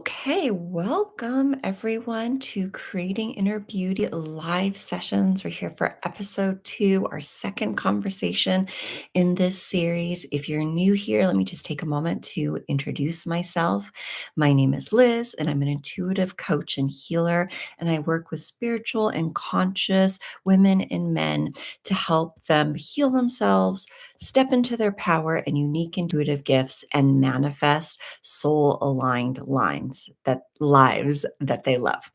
Okay, welcome everyone to Creating Inner Beauty live sessions. We're here for episode 2, our second conversation in this series. If you're new here, let me just take a moment to introduce myself. My name is Liz, and I'm an intuitive coach and healer, and I work with spiritual and conscious women and men to help them heal themselves, step into their power and unique intuitive gifts, and manifest soul aligned lives that they love.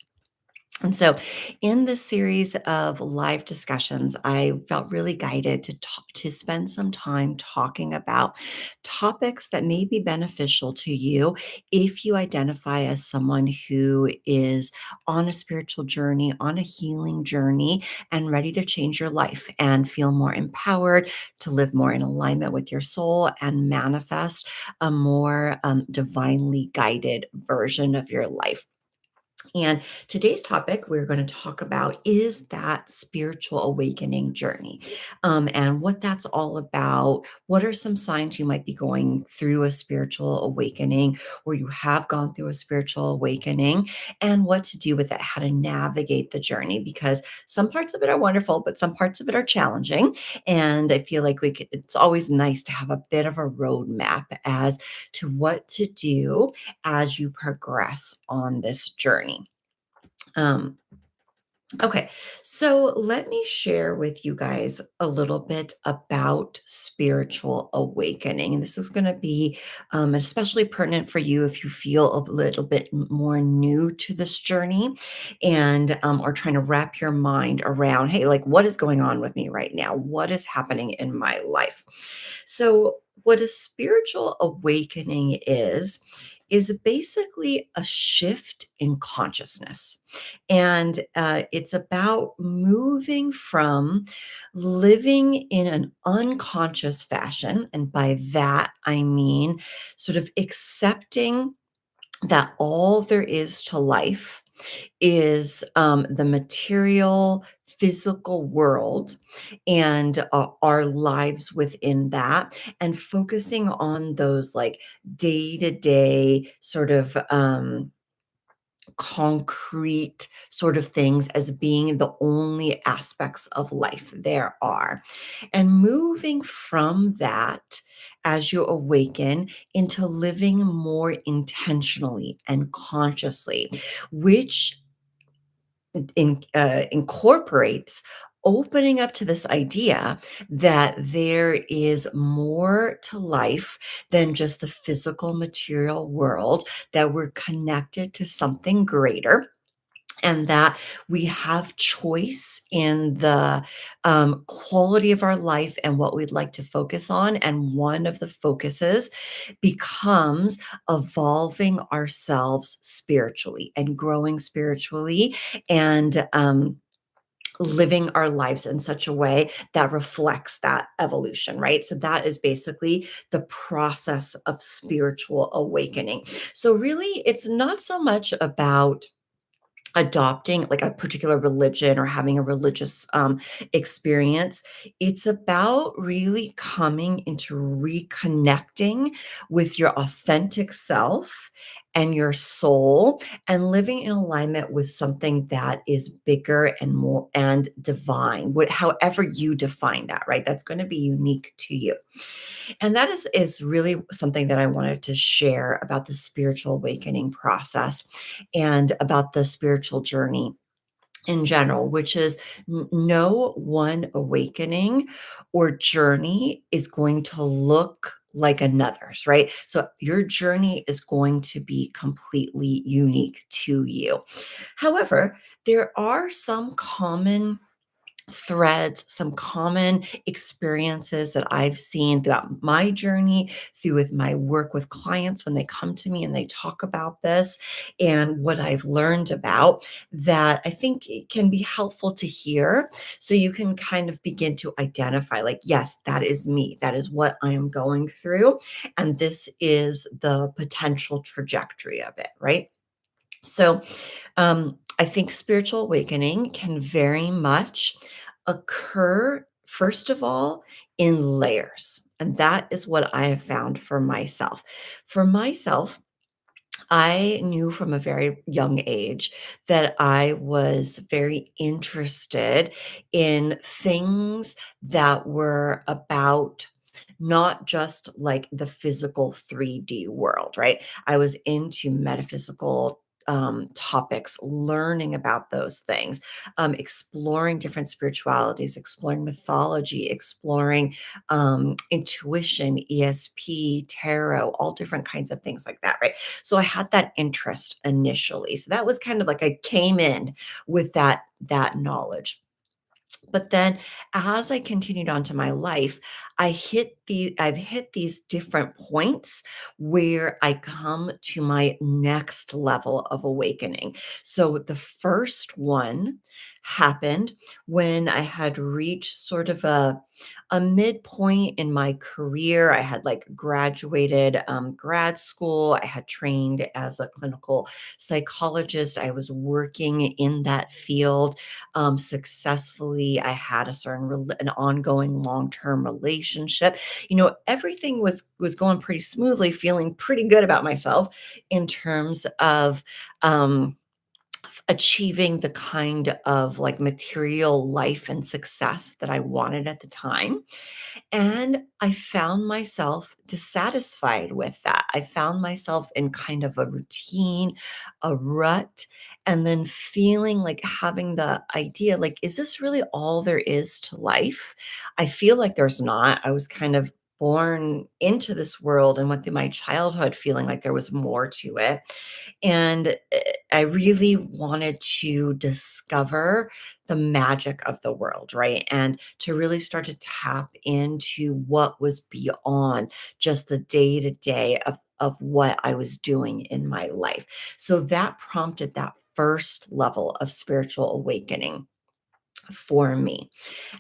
And so, in this series of live discussions, I felt really guided to spend some time talking about topics that may be beneficial to you if you identify as someone who is on a spiritual journey, on a healing journey, and ready to change your life and feel more empowered to live more in alignment with your soul and manifest a more divinely guided version of your life. And today's topic we're going to talk about is that spiritual awakening journey, and what that's all about. What are some signs you might be going through a spiritual awakening, or you have gone through a spiritual awakening, and what to do with it, how to navigate the journey, because some parts of it are wonderful, but some parts of it are challenging. And I feel like it's always nice to have a bit of a roadmap as to what to do as you progress on this journey. Um, okay, so let me share with you guys a little bit about spiritual awakening. And this is going to be especially pertinent for you if you feel a little bit more new to this journey and are trying to wrap your mind around, hey, like what is going on with me right now? What is happening in my life? So, what a spiritual awakening is basically a shift in consciousness. And it's about moving from living in an unconscious fashion. And by that, I mean sort of accepting that all there is to life is the material, physical world and our lives within that, and focusing on those like day to day sort of concrete sort of things as being the only aspects of life there are. And moving from that as you awaken into living more intentionally and consciously, which incorporates opening up to this idea that there is more to life than just the physical material world, that we're connected to something greater, and that we have choice in the quality of our life and what we'd like to focus on. And one of the focuses becomes evolving ourselves spiritually and growing spiritually, and living our lives in such a way that reflects that evolution, right? So that is basically the process of spiritual awakening. So really, it's not so much about adopting like a particular religion or having a religious experience. It's about really coming into reconnecting with your authentic self and your soul, and living in alignment with something that is bigger and more and divine, however you define that, right? That's going to be unique to you. And that is really something that I wanted to share about the spiritual awakening process and about the spiritual journey in general, which is no one awakening or journey is going to look like another's, right? So your journey is going to be completely unique to you. However, there are some common threads, some common experiences that I've seen throughout my journey, through with my work with clients when they come to me and they talk about this, and what I've learned about, that I think it can be helpful to hear, so you can kind of begin to identify, like, yes, that is me. That is what I am going through. And this is the potential trajectory of it, right? So, I think spiritual awakening can very much occur, first of all, in layers. And that is what I have found for myself. For myself, I knew from a very young age that I was very interested in things that were about not just like the physical 3D world, right? I was into metaphysical topics, learning about those things, exploring different spiritualities, exploring mythology, exploring intuition, ESP, tarot, all different kinds of things like that, right? So I had that interest initially. So that was kind of like I came in with that knowledge. But then as I continued on to my life, I've hit these different points where I come to my next level of awakening. So the first one happened when I had reached sort of a midpoint in my career. I had like graduated grad school. I had trained as a clinical psychologist. I was working in that field successfully. I had a an ongoing long-term relationship. Everything was going pretty smoothly, feeling pretty good about myself in terms of um, achieving the kind of like material life and success that I wanted at the time. And I found myself dissatisfied with that. I found myself in kind of a routine, a rut, and then feeling like having the idea like, is this really all there is to life? I feel like there's not. I was kind of born into this world and went through my childhood feeling like there was more to it. And I really wanted to discover the magic of the world, right? And to really start to tap into what was beyond just the day to day of what I was doing in my life. So that prompted that first level of spiritual awakening for me.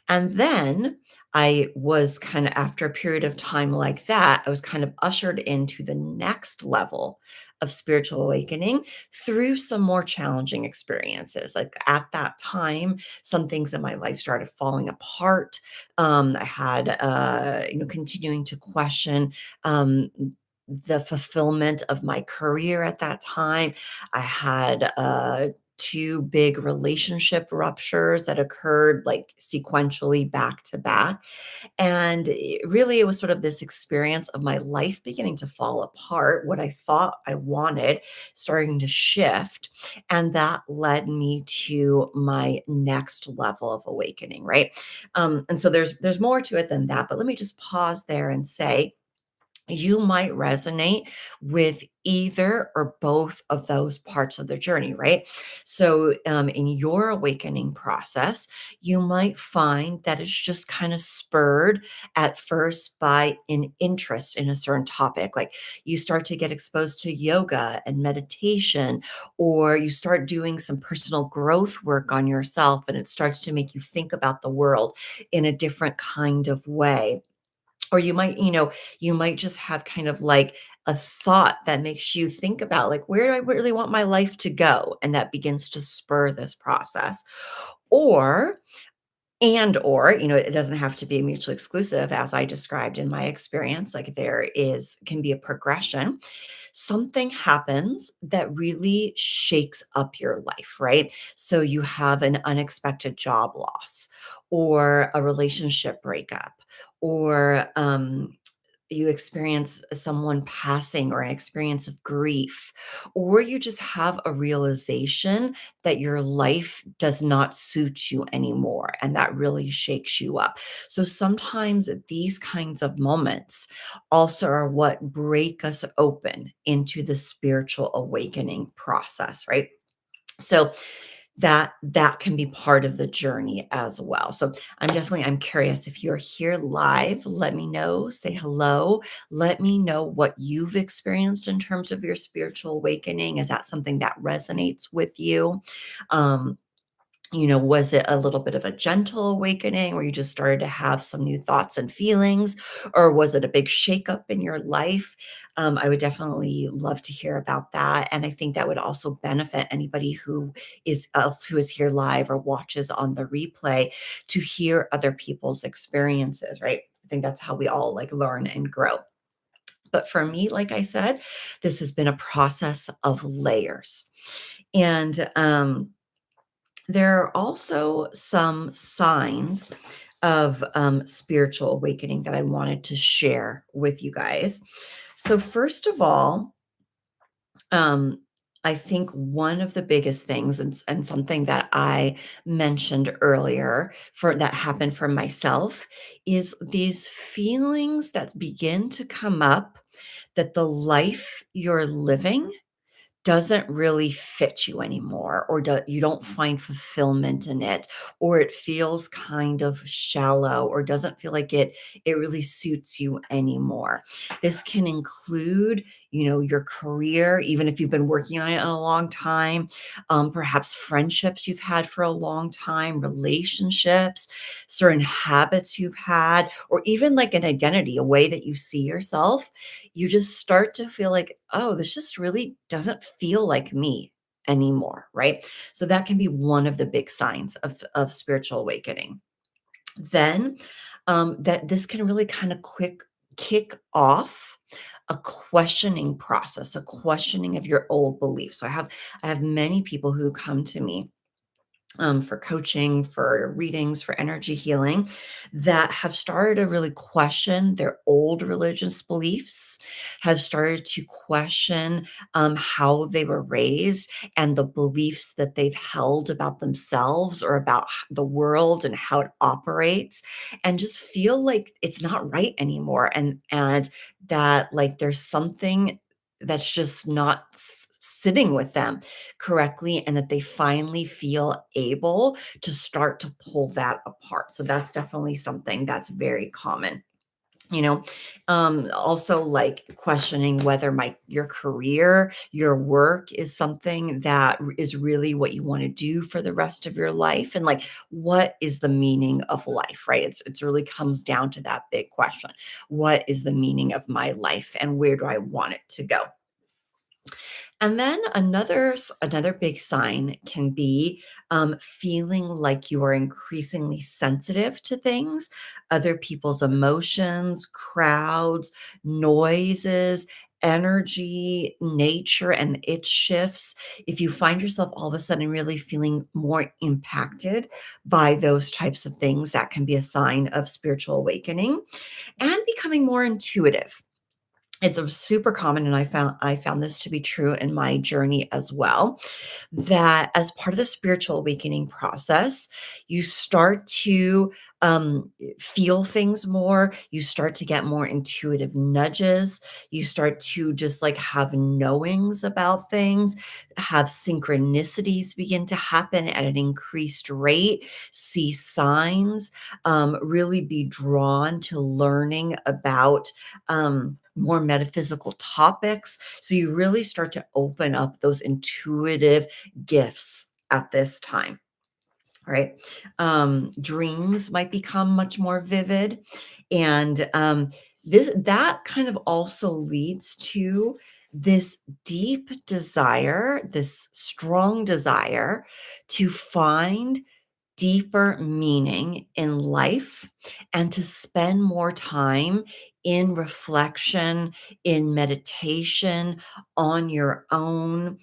And then I was kind of after a period of time like that, I was kind of ushered into the next level of spiritual awakening through some more challenging experiences. Like at that time, some things in my life started falling apart. I had, continuing to question um, the fulfillment of my career at that time. I had two big relationship ruptures that occurred like sequentially back to back. And really, it was sort of this experience of my life beginning to fall apart, what I thought I wanted starting to shift. And that led me to my next level of awakening, right? And so there's more to it than that. But let me just pause there and say, you might resonate with either or both of those parts of the journey, right? So, in your awakening process, you might find that it's just kind of spurred at first by an interest in a certain topic. Like you start to get exposed to yoga and meditation, or you start doing some personal growth work on yourself, and it starts to make you think about the world in a different kind of way. Or you might just have kind of like a thought that makes you think about like, where do I really want my life to go? And that begins to spur this process. Or or, it doesn't have to be mutually exclusive as I described in my experience. Like there is can be a progression. Something happens that really shakes up your life, right? So you have an unexpected job loss or a relationship breakup or you experience someone passing or an experience of grief, or you just have a realization that your life does not suit you anymore. And that really shakes you up. So sometimes these kinds of moments also are what break us open into the spiritual awakening process, right? So that can be part of the journey as well. So I'm curious if you're here live, let me know, say hello, let me know what you've experienced in terms of your spiritual awakening. Is that something that resonates with you? Um, was it a little bit of a gentle awakening where you just started to have some new thoughts and feelings, or was it a big shakeup in your life? I would definitely love to hear about that. And I think that would also benefit anybody who is here live or watches on the replay to hear other people's experiences, right? I think that's how we all like learn and grow. But for me, like I said, this has been a process of layers. And there are also some signs of spiritual awakening that I wanted to share with you guys. So, first of all, um, I think one of the biggest things, and something that I mentioned earlier for that happened for myself, is these feelings that begin to come up that the life you're living doesn't really fit you anymore, or you don't find fulfillment in it, or it feels kind of shallow, or doesn't feel like it really suits you anymore. This can include, your career, even if you've been working on it in a long time, perhaps friendships you've had for a long time, relationships, certain habits you've had, or even like an identity, a way that you see yourself. You just start to feel like, oh, this just really doesn't feel like me anymore, right? So that can be one of the big signs of spiritual awakening. Then that this can really kind of quick kick off a questioning process, a questioning of your old beliefs. So I have many people who come to me for coaching, for readings, for energy healing, that have started to really question their old religious beliefs, have started to question how they were raised and the beliefs that they've held about themselves or about the world and how it operates, and just feel like it's not right anymore, and that like there's something that's just not sitting with them correctly, and that they finally feel able to start to pull that apart. So that's definitely something that's very common. You know, Also like questioning whether your career, your work is something that is really what you want to do for the rest of your life, and like what is the meaning of life, right? It's really comes down to that big question. What is the meaning of my life, and where do I want it to go? And then another big sign can be feeling like you are increasingly sensitive to things, other people's emotions, crowds, noises, energy, nature, and its shifts. If you find yourself all of a sudden really feeling more impacted by those types of things, that can be a sign of spiritual awakening, and becoming more intuitive. It's a super common, and I found this to be true in my journey as well, that as part of the spiritual awakening process, you start to feel things more. You start to get more intuitive nudges. You start to just like have knowings about things, have synchronicities begin to happen at an increased rate, see signs, really be drawn to learning about more metaphysical topics. So you really start to open up those intuitive gifts at this time. Right. Dreams might become much more vivid. And that kind of also leads to this deep desire, this strong desire to find deeper meaning in life, and to spend more time in reflection, in meditation, on your own,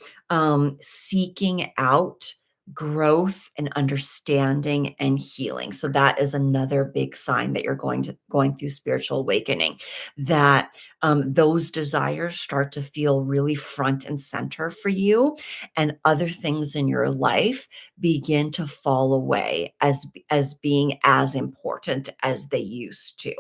seeking out growth and understanding and healing. So that is another big sign that you're going through spiritual awakening, that those desires start to feel really front and center for you, and other things in your life begin to fall away as being as important as they used to.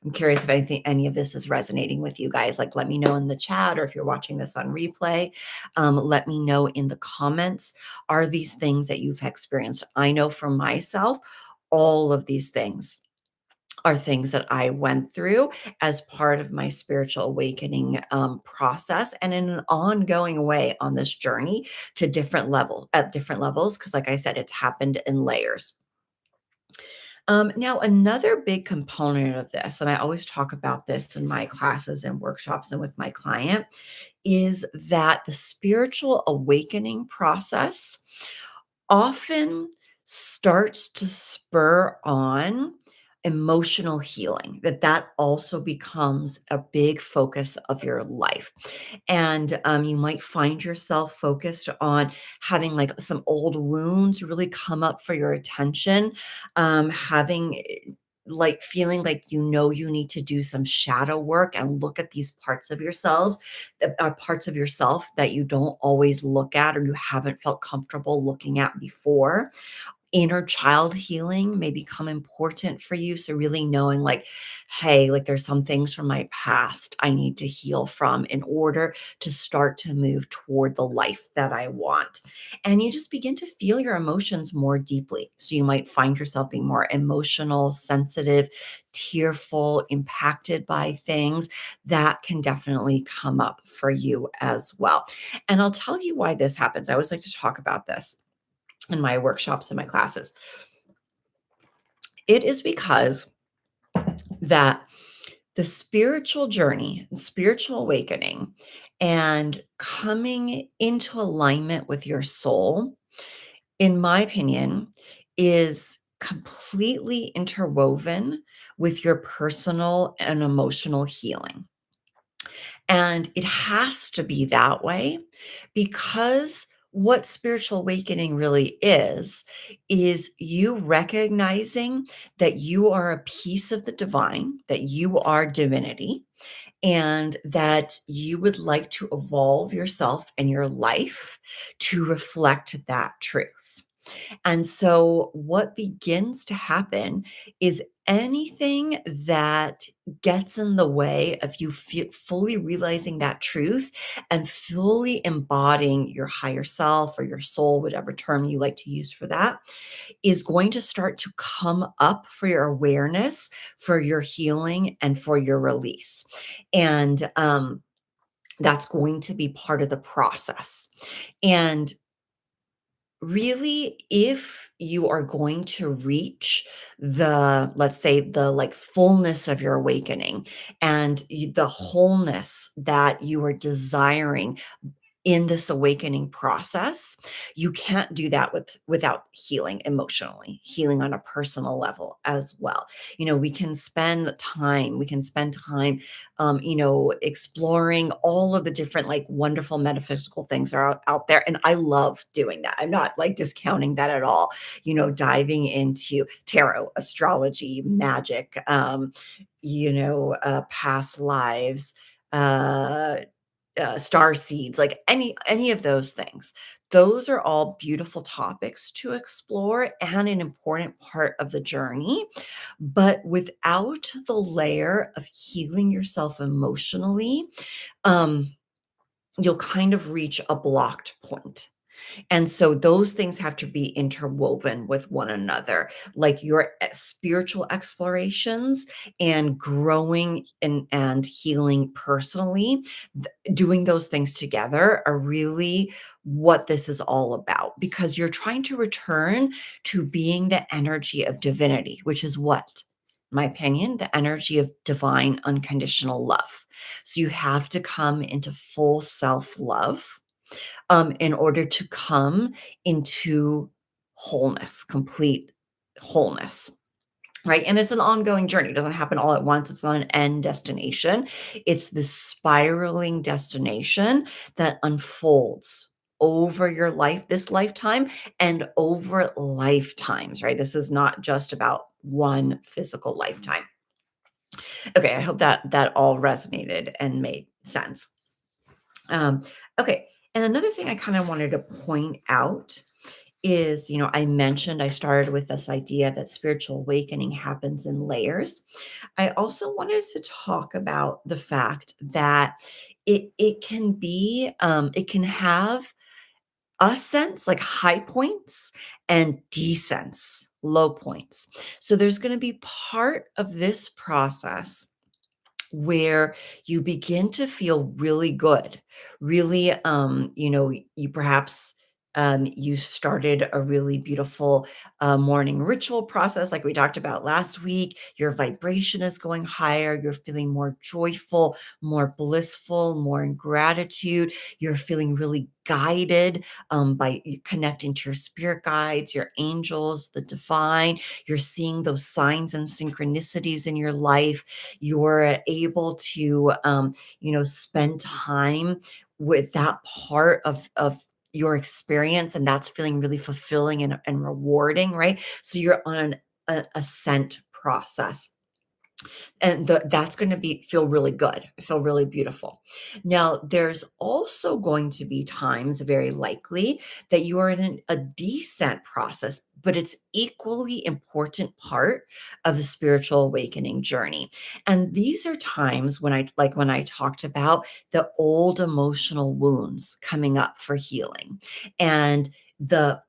I'm curious if any of this is resonating with you guys. Like, let me know in the chat, or if you're watching this on replay, let me know in the comments. Are these things that you've experienced? I know for myself, all of these things are things that I went through as part of my spiritual awakening process, and in an ongoing way on this journey to at different levels, because like I said, it's happened in layers. Now, another big component of this, and I always talk about this in my classes and workshops and with my client, is that the spiritual awakening process often starts to spur on emotional healing, that also becomes a big focus of your life. And you might find yourself focused on having like some old wounds really come up for your attention, having like feeling like you need to do some shadow work and look at these parts of yourselves that are parts of yourself that you don't always look at or you haven't felt comfortable looking at before. Inner child healing may become important for you. So really knowing like, hey, like there's some things from my past I need to heal from in order to start to move toward the life that I want. And you just begin to feel your emotions more deeply. So you might find yourself being more emotional, sensitive, tearful, impacted by things that can definitely come up for you as well. And I'll tell you why this happens. I always like to talk about this in my workshops and my classes. It is because that the spiritual journey, spiritual awakening, and coming into alignment with your soul, in my opinion, is completely interwoven with your personal and emotional healing. And it has to be that way because what spiritual awakening really is you recognizing that you are a piece of the divine, that you are divinity, and that you would like to evolve yourself and your life to reflect that truth. And so, what begins to happen is anything that gets in the way of you fully realizing that truth and fully embodying your higher self or your soul, whatever term you like to use for that, is going to start to come up for your awareness, for your healing, and for your release. And that's going to be part of the process. And really, if you are going to reach the, let's say, the like fullness of your awakening and the wholeness that you are desiring in this awakening process, you can't do that without healing emotionally, healing on a personal level as well. We can spend time, exploring all of the different like wonderful metaphysical things are out there. And I love doing that. I'm not like discounting that at all. Diving into tarot, astrology, magic, past lives, uh star seeds, like any of those things. Those are all beautiful topics to explore and an important part of the journey. But without the layer of healing yourself emotionally, um, you'll kind of reach a blocked point. And so those things have to be interwoven with one another, like your spiritual explorations and growing and healing personally. Doing those things together are really what this is all about because you're trying to return to being the energy of divinity, which is what, in my opinion, the energy of divine unconditional love. So you have to come into full self love in order to come into wholeness, complete wholeness. Right. And it's an ongoing journey. It doesn't happen all at once. It's not an end destination. It's this spiraling destination that unfolds over your life, this lifetime, and over lifetimes, right? This is not just about one physical lifetime. Okay. I hope that all resonated and made sense. Um, okay. And another thing I kind of wanted to point out is, I mentioned I started with this idea that spiritual awakening happens in layers. I also wanted to talk about the fact that it can have ascents like high points and descents, low points. So there's going to be part of this process where you begin to feel really good, really, you perhaps You started a really beautiful morning ritual process, like we talked about last week. Your vibration is going higher. You're feeling more joyful, more blissful, more in gratitude. You're feeling really guided by connecting to your spirit guides, your angels, the divine. You're seeing those signs and synchronicities in your life. You're able to, spend time with that part of your experience, and that's feeling really fulfilling and rewarding, right? So you're on an ascent process, and that's going to be feel really good, feel really beautiful. Now there's also going to be times, very likely, that you are in a descent process, but it's equally important part of the spiritual awakening journey. And these are times when I talked about the old emotional wounds coming up for healing, and there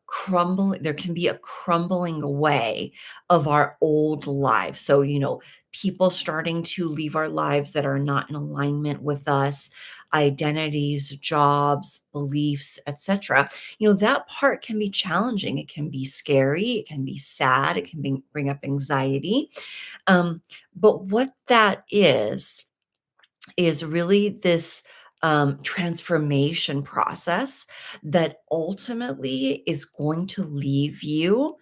can be a crumbling away of our old lives. So, people starting to leave our lives that are not in alignment with us, identities, jobs, beliefs, etc. That part can be challenging. It can be scary. It can be sad. It can bring up anxiety. Um, but what that is really this transformation process that ultimately is going to leave you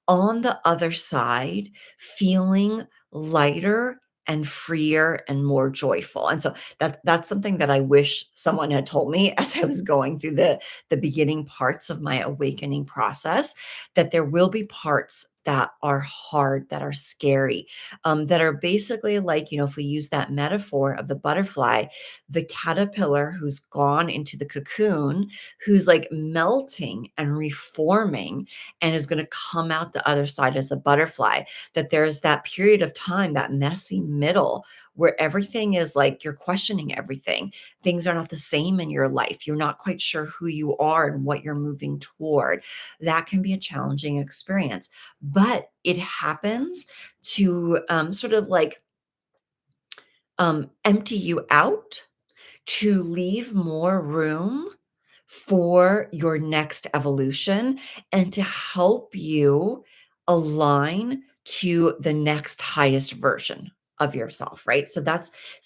on the other side feeling lighter and freer and more joyful. And so that's something that I wish someone had told me as I was going through the beginning parts of my awakening process, that there will be parts that are hard, that are scary, that are basically like, if we use that metaphor of the butterfly, the caterpillar who's gone into the cocoon, who's like melting and reforming and is going to come out the other side as a butterfly. That there's that period of time, that messy middle, where everything is like you're questioning everything. Things are not the same in your life. You're not quite sure who you are and what you're moving toward. That can be a challenging experience, but it happens to sort of like empty you out, to leave more room for your next evolution and to help you align to the next highest version of yourself, right? So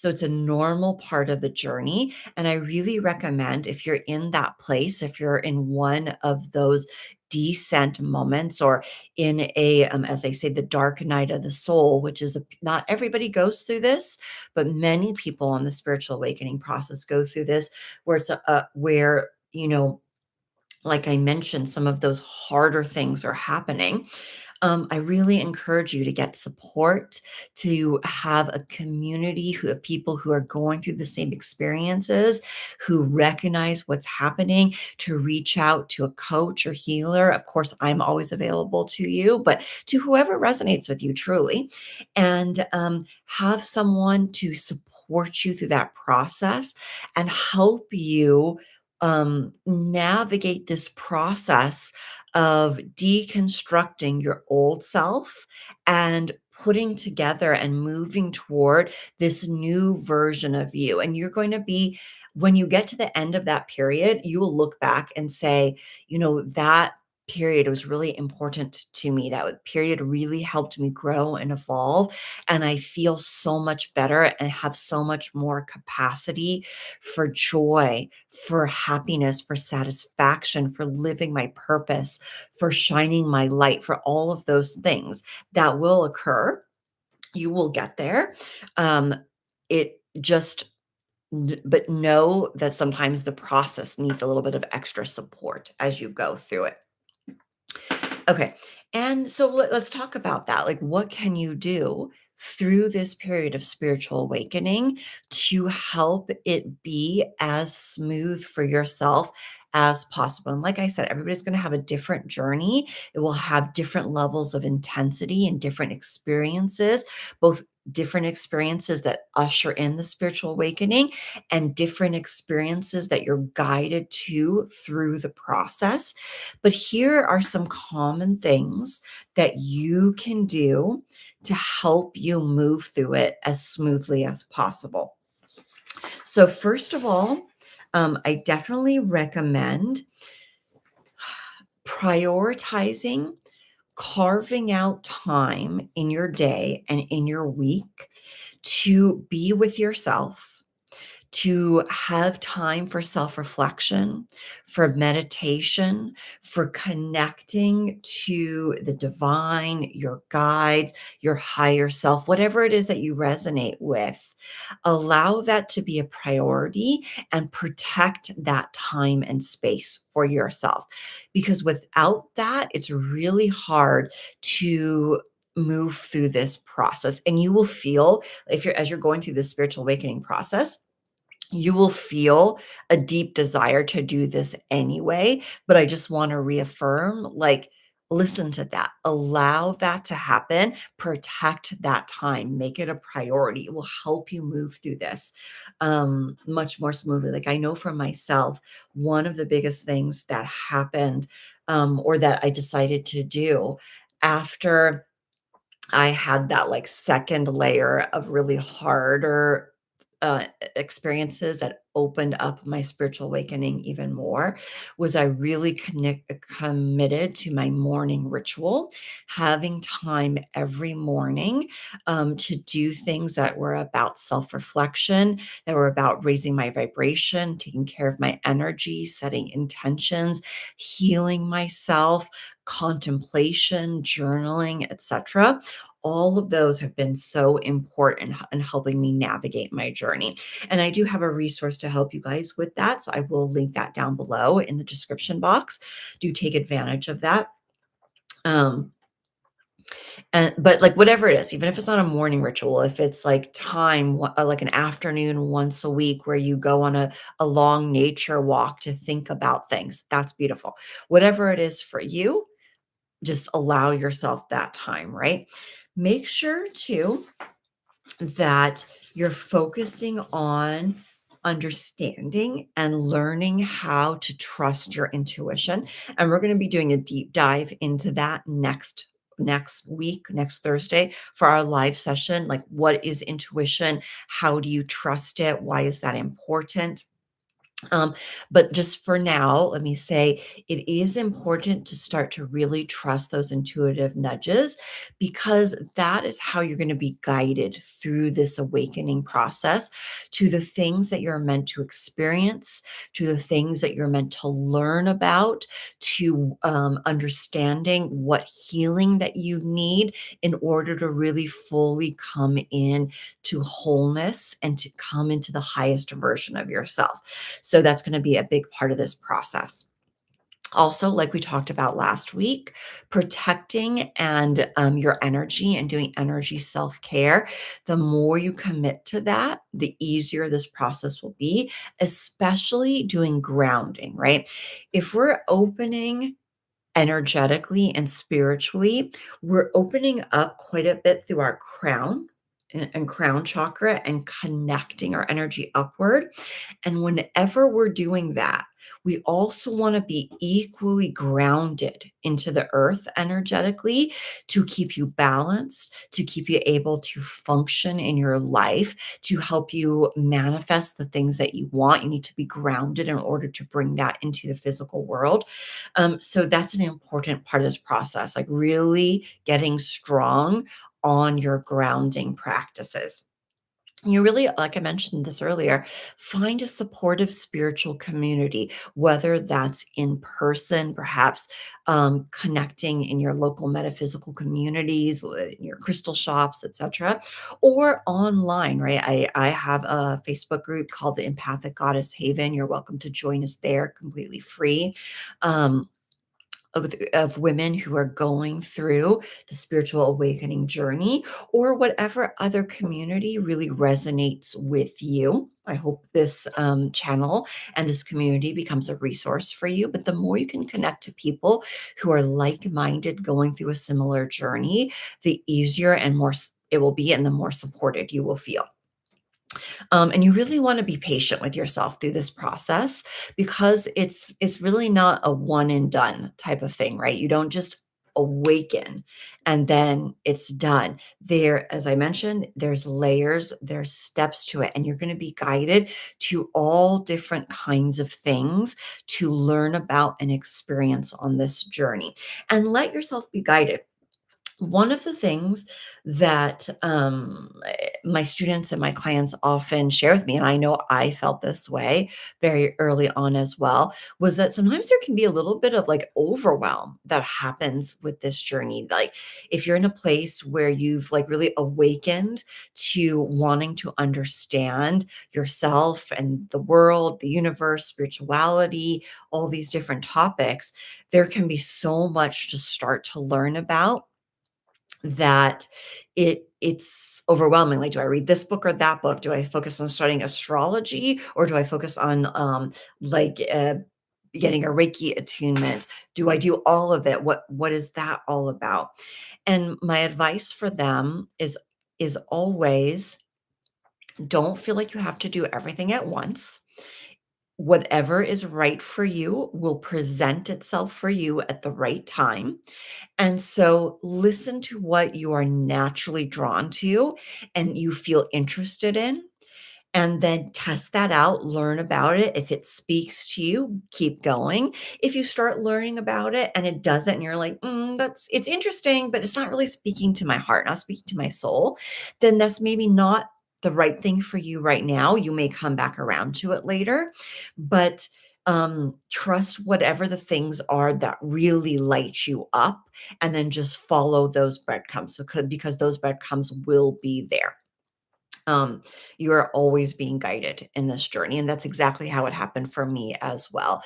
it's a normal part of the journey, and I really recommend, if you're in that place, if you're in one of those descent moments, or in a as they say, the dark night of the soul, which is not everybody goes through this, but many people on the spiritual awakening process go through this, where it's where, like I mentioned, some of those harder things are happening. I really encourage you to get support, to have a community of people who are going through the same experiences, who recognize what's happening, to reach out to a coach or healer. Of course, I'm always available to you, but to whoever resonates with you truly, and have someone to support you through that process and help you navigate this process of deconstructing your old self and putting together and moving toward this new version of you. And you're going to be, when you get to the end of that period, you will look back and say, that period was really important to me. That period really helped me grow and evolve. And I feel so much better and have so much more capacity for joy, for happiness, for satisfaction, for living my purpose, for shining my light, for all of those things that will occur. You will get there. It just, but know that sometimes the process needs a little bit of extra support as you go through it. Okay. And so let's talk about that. Like, what can you do through this period of spiritual awakening to help it be as smooth for yourself as possible? And like I said, everybody's going to have a different journey. It will have different levels of intensity and different experiences, both different experiences that usher in the spiritual awakening and different experiences that you're guided to through the process. But here are some common things that you can do to help you move through it as smoothly as possible. So, first of all, I definitely recommend Prioritizing carving out time in your day and in your week to be with yourself, to have time for self reflection, for meditation, for connecting to the divine, your guides, your higher self, whatever it is that you resonate with. Allow that to be a priority and protect that time and space for yourself. Because without that, it's really hard to move through this process. And you will feel, if you're as you're going through this spiritual awakening process, you will feel a deep desire to do this anyway, but I just wanna reaffirm, like, listen to that, allow that to happen, protect that time, make it a priority. It will help you move through this, much more smoothly. Like, I know for myself, one of the biggest things that happened, or that I decided to do after I had that, like, second layer of really harder, experiences that opened up my spiritual awakening even more, was I really committed to my morning ritual, having time every morning, to do things that were about self-reflection, that were about raising my vibration, taking care of my energy, setting intentions, healing myself, contemplation, journaling, etc. All of those have been so important in helping me navigate my journey. And I do have a resource to help you guys with that. So I will link that down below in the description box. Do take advantage of that. Um, and but like whatever it is, even if it's not a morning ritual, if it's like time, like an afternoon once a week where you go on a long nature walk to think about things, that's beautiful. Whatever it is for you, just allow yourself that time, right? Make sure too that you're focusing on understanding and learning how to trust your intuition. And we're going to be doing a deep dive into that next week, next Thursday for our live session. Like, what is intuition? How do you trust it? Why is that important? Um, but just for now, let me say it is important to start to really trust those intuitive nudges, because that is how you're going to be guided through this awakening process to the things that you're meant to experience, to the things that you're meant to learn about, to understanding what healing that you need in order to really fully come in to wholeness and to come into the highest version of yourself. So that's going to be a big part of this process. Also, like we talked about last week, protecting and your energy and doing energy self care. The more you commit to that, the easier this process will be, especially doing grounding, right? If we're opening energetically and spiritually, we're opening up quite a bit through our crown and crown chakra and connecting our energy upward. And whenever we're doing that, we also want to be equally grounded into the earth energetically to keep you balanced, to keep you able to function in your life, to help you manifest the things that you want. You need to be grounded in order to bring that into the physical world. So that's an important part of this process, like really getting strong on your grounding practices. You really, like I mentioned this earlier, find a supportive spiritual community, whether that's in person, perhaps connecting in your local metaphysical communities, in your crystal shops, etc., or online, right? I have a Facebook group called the Empathic Goddess Haven. You're welcome to join us there, completely free. Um, of women who are going through the spiritual awakening journey, or whatever other community really resonates with you. I hope this channel and this community becomes a resource for you. But the more you can connect to people who are like minded, going through a similar journey, the easier and more it will be, and the more supported you will feel. And you really want to be patient with yourself through this process, because it's really not a one and done type of thing, right? You don't just awaken and then it's done. There, as I mentioned, there's layers, there's steps to it, and you're going to be guided to all different kinds of things to learn about and experience on this journey. And let yourself be guided. One of the things that my students and my clients often share with me, and I know I felt this way very early on as well, was that sometimes there can be a little bit of like overwhelm that happens with this journey. Like if you're in a place where you've like really awakened to wanting to understand yourself and the world, the universe, spirituality, all these different topics, there can be so much to start to learn about that it's overwhelming. Like, do I read this book or that book? Do I focus on studying astrology or do I focus on like getting a Reiki attunement? Do I do all of it? What is that all about? And my advice for them is always don't feel like you have to do everything at once. Whatever is right for you will present itself for you at the right time. And so listen to what you are naturally drawn to and you feel interested in, and then test that out, learn about it. If it speaks to you, keep going. If you start learning about it and it doesn't, and you're like, that's it's interesting, but it's not really speaking to my heart, not speaking to my soul, then that's maybe not the right thing for you right now. You may come back around to it later, but trust whatever the things are that really light you up, and then just follow those breadcrumbs. So, because those breadcrumbs will be there. um, you are always being guided in this journey. And that's exactly how it happened for me as well.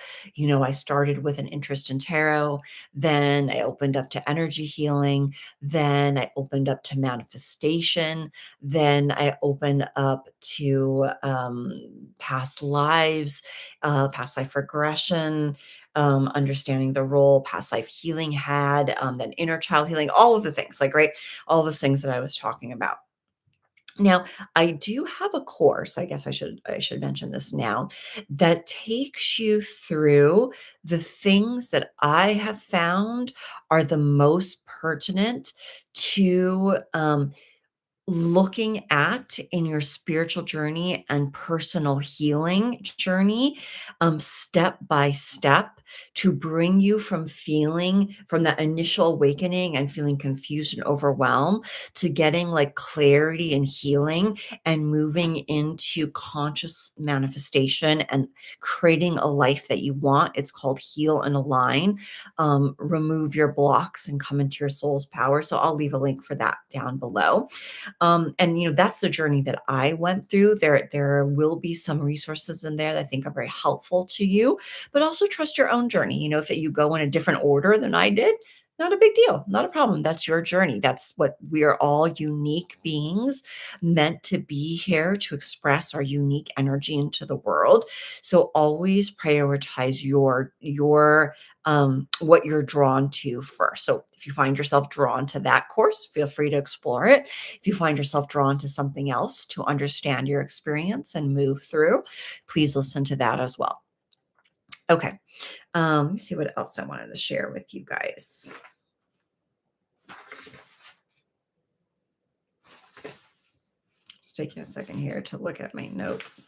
I started with an interest in tarot, then I opened up to energy healing, then I opened up to manifestation, then I opened up to past lives, past life regression. Understanding the role past life healing had, then inner child healing, all of the things, like, right, all those things that I was talking about. Now, I do have a course, I guess I should mention this now, that takes you through the things that I have found are the most pertinent to looking at in your spiritual journey and personal healing journey, step by step, to bring you from feeling from that initial awakening and feeling confused and overwhelmed to getting like clarity and healing and moving into conscious manifestation and creating a life that you want. It's called Heal and Align. Remove your blocks and come into your soul's power. So I'll leave a link for that down below. And that's the journey that I went through. There will be some resources in there that I think are very helpful to you, but also trust your own journey. If you go in a different order than I did, not a big deal, not a problem. That's your journey. That's what we are, all unique beings meant to be here to express our unique energy into the world. So always prioritize your what you're drawn to first. So if you find yourself drawn to that course, feel free to explore it. If you find yourself drawn to something else to understand your experience and move through, please listen to that as well. Okay. Let me see what else I wanted to share with you guys. Just taking a second here to look at my notes.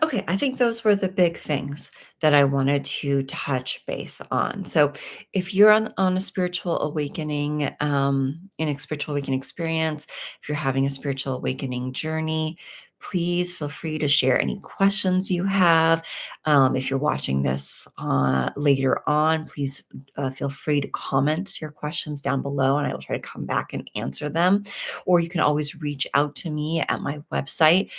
Okay, I think those were the big things that I wanted to touch base on. So, if you're on a spiritual awakening, in a spiritual awakening experience, if you're having a spiritual awakening journey, please feel free to share any questions you have. If you're watching this later on, please feel free to comment your questions down below, and I will try to come back and answer them. Or you can always reach out to me at my website,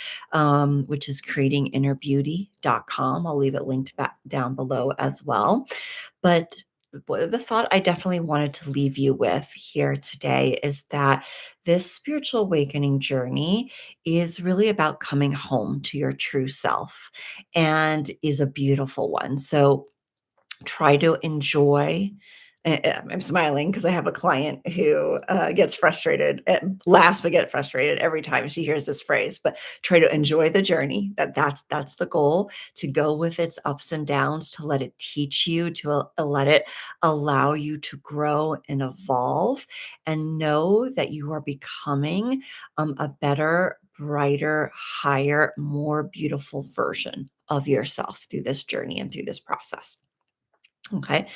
which is creatinginnerbeauty.com. I'll leave it linked back down below as well. But the thought I definitely wanted to leave you with here today is that this spiritual awakening journey is really about coming home to your true self, and is a beautiful one. So try to enjoy I'm smiling because I have a client who, gets frustrated laughs but get frustrated every time she hears this phrase, but try to enjoy the journey. That's the goal, to go with its ups and downs, to let it teach you, to, let it allow you to grow and evolve, and know that you are becoming, a better, brighter, higher, more beautiful version of yourself through this journey and through this process. Okay.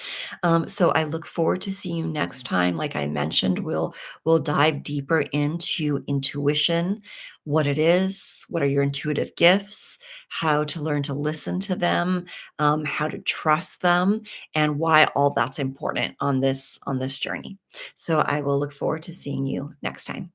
So I look forward to seeing you next time. Like I mentioned, we'll dive deeper into intuition, what it is, what are your intuitive gifts, how to learn to listen to them, how to trust them, and why all that's important on this journey. So I will look forward to seeing you next time.